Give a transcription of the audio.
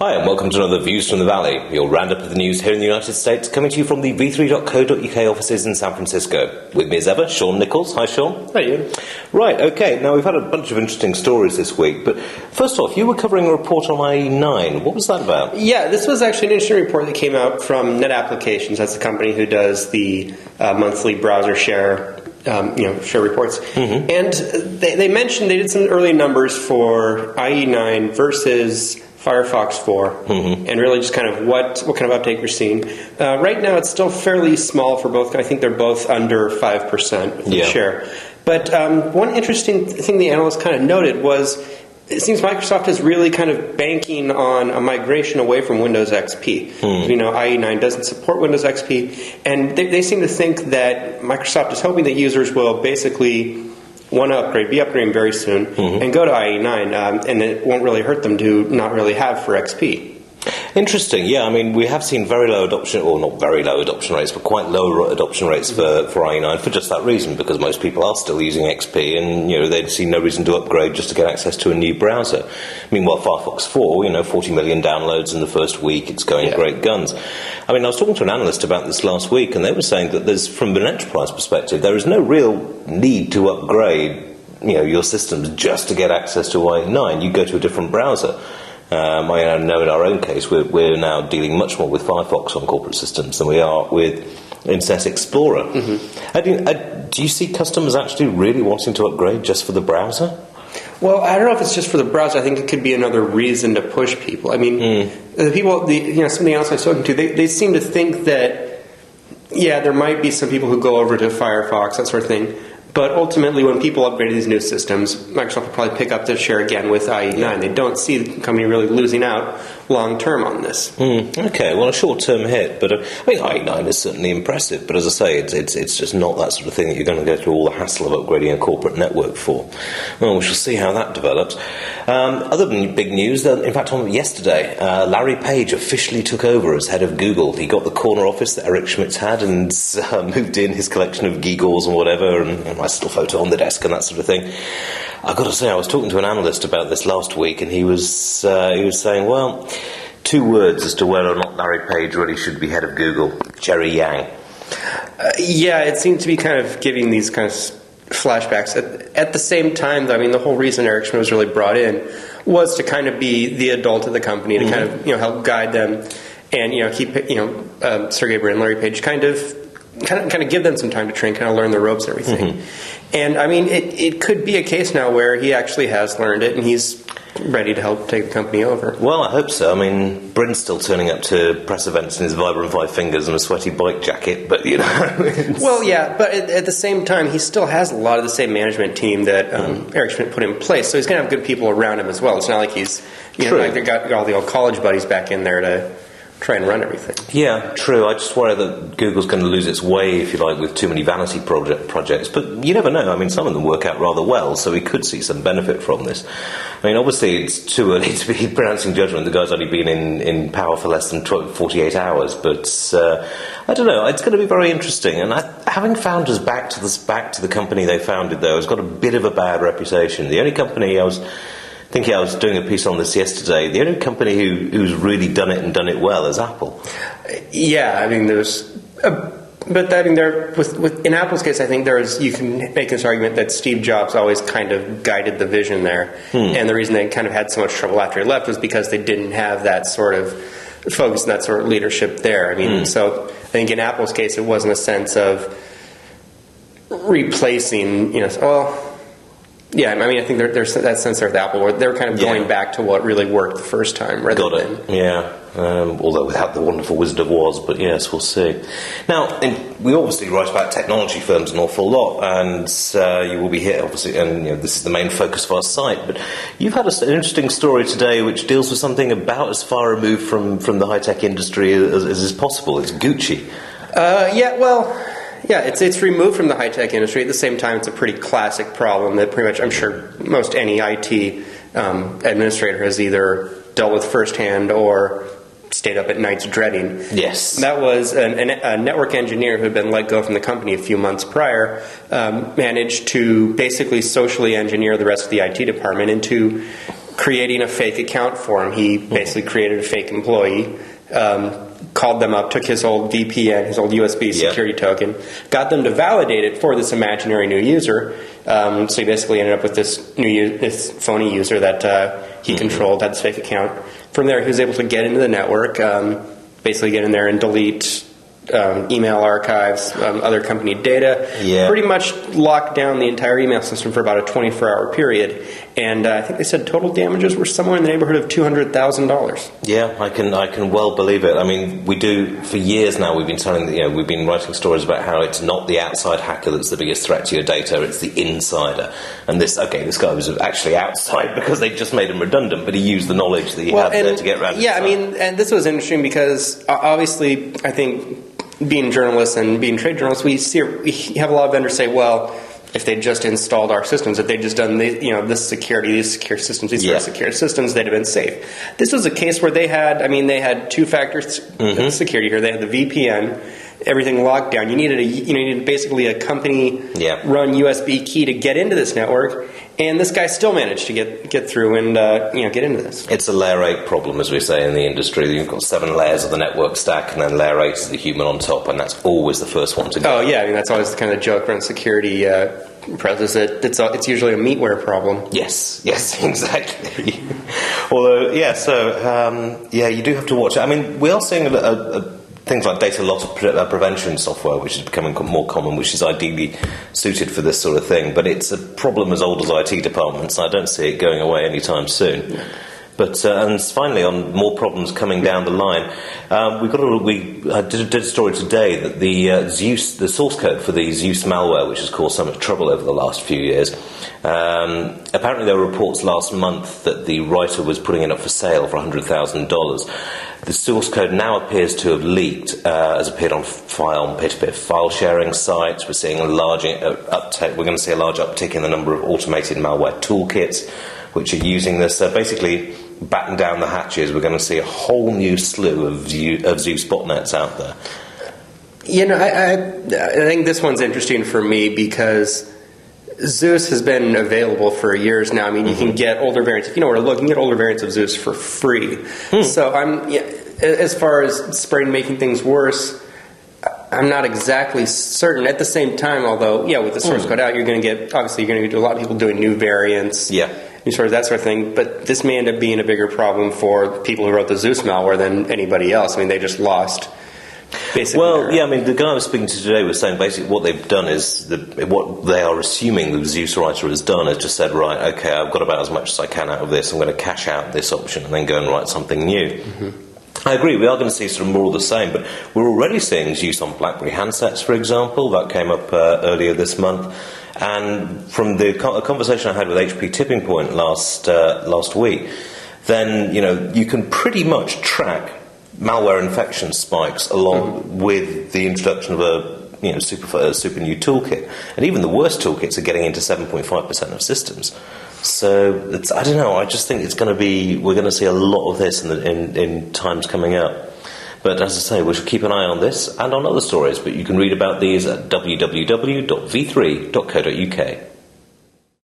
Hi and welcome to another Views from the Valley, your roundup of the news here in the United States, coming to you from the v3.co.uk offices in San Francisco. With me as ever, Shaun Nichols. Hi Shaun. Hi Iain. Right, okay, now we've had a bunch of interesting stories this week, but first off, you were covering a report on IE9. What was that about? Yeah, this was actually an interesting report that came out from Net Applications. That's the company who does the monthly browser share reports. Mm-hmm. And they mentioned they did some early numbers for IE9 versus Firefox 4, mm-hmm. and really just kind of what kind of uptake you're seeing. Right now, it's still fairly small for both. I think they're both under 5% of the share. But one interesting thing the analyst kind of noted was it seems Microsoft is really kind of banking on a migration away from Windows XP. You know, IE9 doesn't support Windows XP, and they seem to think that Microsoft is hoping that users will basically want to upgrade, be upgrading very soon, mm-hmm. and go to IE9, and it won't really hurt them to not really have for XP. Interesting, yeah. I mean, we have seen very low adoption, or not very low adoption rates, but quite low adoption rates for IE9 for just that reason, because most people are still using XP, and they see no reason to upgrade just to get access to a new browser. Meanwhile, Firefox 4, 40 million downloads in the first week, it's going great guns. I mean, I was talking to an analyst about this last week, and they were saying that there's, from an enterprise perspective, there is no real need to upgrade, your systems just to get access to IE9. You go to a different browser. I know in our own case, we're now dealing much more with Firefox on corporate systems than we are with Internet Explorer. Mm-hmm. Do you see customers actually really wanting to upgrade just for the browser? Well, I don't know if it's just for the browser. I think it could be another reason to push people. I mean, the people, something else I've spoken to, they seem to think that, there might be some people who go over to Firefox, that sort of thing. But ultimately, when people upgrade to these new systems, Microsoft will probably pick up their share again with IE9. Yeah. They don't see the company really losing out long-term on this. Okay, well, a short-term hit, but IE9 is certainly impressive. But as I say, it's just not that sort of thing that you're going to go through all the hassle of upgrading a corporate network for. Well, we shall see how that develops. Other than big news, in fact, on yesterday, Larry Page officially took over as head of Google. He got the corner office that Eric Schmidt had and moved in his collection of gewgaws and whatever, and nice little photo on the desk and that sort of thing. I've got to say, I was talking to an analyst about this last week, and he was saying, well, two words as to whether or not Larry Page really should be head of Google: Jerry Yang. It seemed to be kind of giving these kind of flashbacks. At the same time, though, I mean, the whole reason Eric Schmidt was really brought in was to kind of be the adult of the company, to kind of help guide them, and keep Sergey Brin and Larry Page kind of give them some time to train, kind of learn the ropes and everything. Mm-hmm. And I mean, it could be a case now where he actually has learned it and he's ready to help take the company over. Well, I hope so. I mean, Brin's still turning up to press events in his vibrant five fingers and a sweaty bike jacket, but Well, yeah, but at the same time, he still has a lot of the same management team that Eric Schmidt put in place, so he's going to have good people around him as well. It's not like he's, like they got all the old college buddies back in there to try and run everything. Yeah, true. I just worry that Google's going to lose its way, if you like, with too many vanity projects. But you never know. I mean, some of them work out rather well, so we could see some benefit from this. I mean, obviously, it's too early to be pronouncing judgment. The guy's only been in power for less than 48 hours. But I don't know. It's going to be very interesting. And having founders back to the company they founded, though, has got a bit of a bad reputation. The only company I was doing a piece on this yesterday. The only company who's really done it and done it well is Apple. Yeah, I mean, in Apple's case, I think you can make this argument that Steve Jobs always kind of guided the vision there, and the reason they kind of had so much trouble after he left was because they didn't have that sort of focus and that sort of leadership there. I mean, so I think in Apple's case, it wasn't a sense of replacing, Yeah, I mean, I think there's that sense there with Apple where they're kind of going back to what really worked the first time rather than... although without the wonderful Wizard of Woz, but yes, we'll see. Now, we obviously write about technology firms an awful lot, and you will be here, obviously, and this is the main focus of our site, but you've had an interesting story today which deals with something about as far removed from the high-tech industry as is possible. It's Gucci. Yeah, it's removed from the high-tech industry. At the same time, it's a pretty classic problem that pretty much, I'm sure, most any IT administrator has either dealt with firsthand or stayed up at nights dreading. Yes. That was a network engineer who had been let go from the company a few months prior, managed to basically socially engineer the rest of the IT department into creating a fake account for him. He basically created a fake employee, called them up, took his old VPN, his old USB security token, got them to validate it for this imaginary new user. So he basically ended up with this phony user that he controlled, had this fake account. From there, he was able to get into the network, basically get in there and delete email archives, other company data, pretty much locked down the entire email system for about a 24-hour period. And I think they said total damages were somewhere in the neighborhood of $200,000. Yeah, I can well believe it. I mean, we do, for years now, we've been telling, we've been writing stories about how it's not the outside hacker that's the biggest threat to your data, it's the insider. And this guy was actually outside because they just made him redundant, but he used the knowledge that he had there to get around it. Yeah, I mean, and this was interesting because obviously, I think, being journalists and being trade journalists, we have a lot of vendors say, well, if they just installed our systems, if they'd just done this security, these secure systems, these sort of secure systems, they'd have been safe. This was a case where they had two-factor security here. They had the VPN, everything locked down. You needed basically a company-run USB key to get into this network, and this guy still managed to get through and get into this. It's a layer 8 problem, as we say in the industry. You've got 7 layers of the network stack, and then layer 8 is the human on top, and that's always the first one to go. Oh yeah, I mean that's always the kind of joke around security. Is that it's usually a meatware problem. Yes, exactly. Although, you do have to watch it. I mean, we are seeing things like data loss prevention software, which is becoming more common, which is ideally suited for this sort of thing. But it's a problem as old as IT departments. I don't see it going away anytime soon. Yeah. But and finally, on more problems coming down the line, I did a story today that the source code for the Zeus malware, which has caused so much trouble over the last few years. Apparently, there were reports last month that the writer was putting it up for sale for $100,000. The source code now appears to have leaked, has appeared on peer-to-peer file sharing sites. We're seeing a large uptake. We're going to see a large uptick in the number of automated malware toolkits which are using this. So basically, batten down the hatches. We're going to see a whole new slew of Zeus botnets out there. I think this one's interesting for me because Zeus has been available for years now. I mean, you can get older variants. If you know where to look, you can get older variants of Zeus for free. So as far as spreading, making things worse, I'm not exactly certain. At the same time, although, with the source code out, you're going to get a lot of people doing new variants. New sort of that sort of thing. But this may end up being a bigger problem for people who wrote the Zeus malware than anybody else. I mean, they just lost. I mean, the guy I was speaking to today was saying basically what they've done is what they are assuming the Zeus writer has done is just said, right, okay, I've got about as much as I can out of this. I'm going to cash out this option and then go and write something new. Mm-hmm. I agree. We are going to see sort of more of the same, but we're already seeing Zeus on BlackBerry handsets, for example. That came up earlier this month. And from the conversation I had with HP Tipping Point last week, then you can pretty much track malware infection spikes along with the introduction of a super new toolkit, and even the worst toolkits are getting into 7.5% of systems. So I don't know. I just think we're going to see a lot of this in times coming up. But as I say, we should keep an eye on this and on other stories. But you can read about these at www.v3.co.uk.